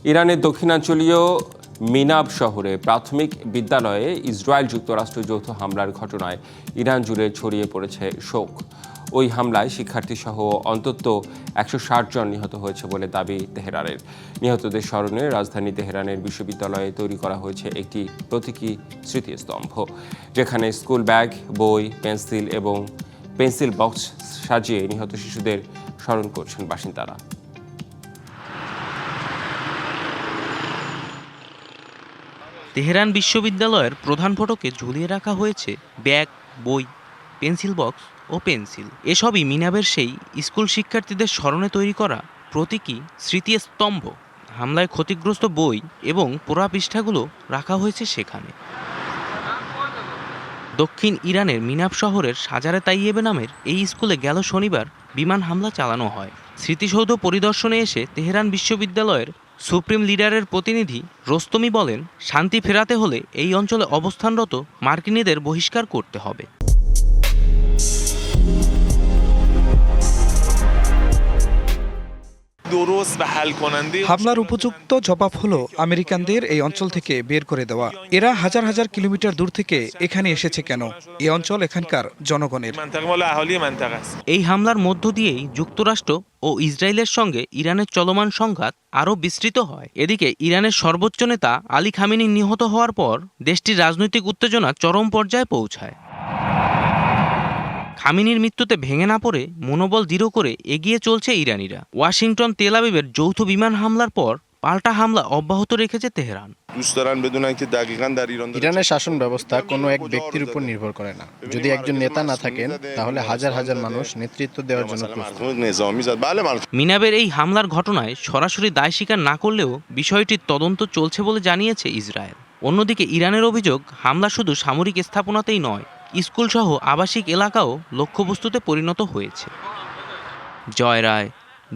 ইরানের দক্ষিণাঞ্চলীয় মিনাব শহরে প্রাথমিক বিদ্যালয়ে ইসরায়েল যুক্তরাষ্ট্র যৌথ হামলার ঘটনায় ইরান জুড়ে ছড়িয়ে পড়েছে শোক। ওই হামলায় শিক্ষার্থীসহ অন্তত 160 জন নিহত হয়েছে বলে দাবি তেহরানের। নিহতদের স্মরণে রাজধানী তেহরানের বিশ্ববিদ্যালয়ে তৈরি করা হয়েছে একটি প্রতীকী স্মৃতিস্তম্ভ, যেখানে স্কুল ব্যাগ, বই, পেন্সিল এবং পেন্সিল বক্স সাজিয়ে নিহত শিশুদের স্মরণ করছেন বাসিন্দারা। তেহরান বিশ্ববিদ্যালয়ের প্রধান ফটকে ঝুলিয়ে রাখা হয়েছে ব্যাগ, বই, পেন্সিল বক্স ও পেন্সিল। এসবই মিনাবের সেই স্কুল শিক্ষার্থীদের স্মরণে তৈরি করা প্রতীকী স্মৃতিস্তম্ভ। হামলায় ক্ষতিগ্রস্ত বই এবং পোড়া পৃষ্ঠাগুলো রাখা হয়েছে সেখানে। দক্ষিণ ইরানের মিনাব শহরের সাজারে তাইয়েবে নামের এই স্কুলে গেল শনিবার বিমান হামলা চালানো হয়। স্মৃতিসৌধ পরিদর্শনে এসে তেহরান বিশ্ববিদ্যালয়ের সুপ্রিম লিডারের প্রতিনিধি রোস্তমি বলেন, শান্তি ফেরাতে হলে এই অঞ্চলে অবস্থানরত মার্কিনীদের বহিষ্কার করতে হবে। হামলার উপযুক্ত জবাব হলো আমেরিকানদের এই অঞ্চল থেকে বের করে দেওয়া। এরা হাজার হাজার কিলোমিটার দূর থেকে এখানে এসেছে কেন? এই অঞ্চল এখানকার জনগণের। এই হামলার মধ্য দিয়েই যুক্তরাষ্ট্র ও ইসরায়েলের সঙ্গে ইরানের চলমান সংঘাত আরও বিস্তৃত হয়। এদিকে ইরানের সর্বোচ্চ নেতা আলী খামেনি নিহত হওয়ার পর দেশটির রাজনৈতিক উত্তেজনা চরম পর্যায়ে পৌঁছায়। খামেনির মৃত্যুতে ভেঙে না পড়ে মনোবল দৃঢ় করে এগিয়ে চলছে ইরানিরা। ওয়াশিংটন তেল আবিবের যৌথ বিমান হামলার পর পাল্টা হামলা অব্যাহত রেখেছে তেহরান। ইরানের শাসন ব্যবস্থা কোনো এক ব্যক্তির উপর নির্ভর করে না। যদি একজন নেতা না থাকেন, তাহলে হাজার হাজার মানুষ নেতৃত্ব দেওয়ার জন্য প্রস্তুত। মিনাবের এই হামলার ঘটনায় সরাসরি দায় স্বীকার না করলেও বিষয়টির তদন্ত চলছে বলে জানিয়েছে ইসরায়েল। অন্যদিকে ইরানের অভিযোগ, হামলা শুধু সামরিক স্থাপনাতেই নয়, স্কুলসহ আবাসিক এলাকাও লক্ষ্যবস্তুতে পরিণত হয়েছে। জয় রায়,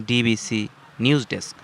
ডিবিসি নিউজ ডেস্ক।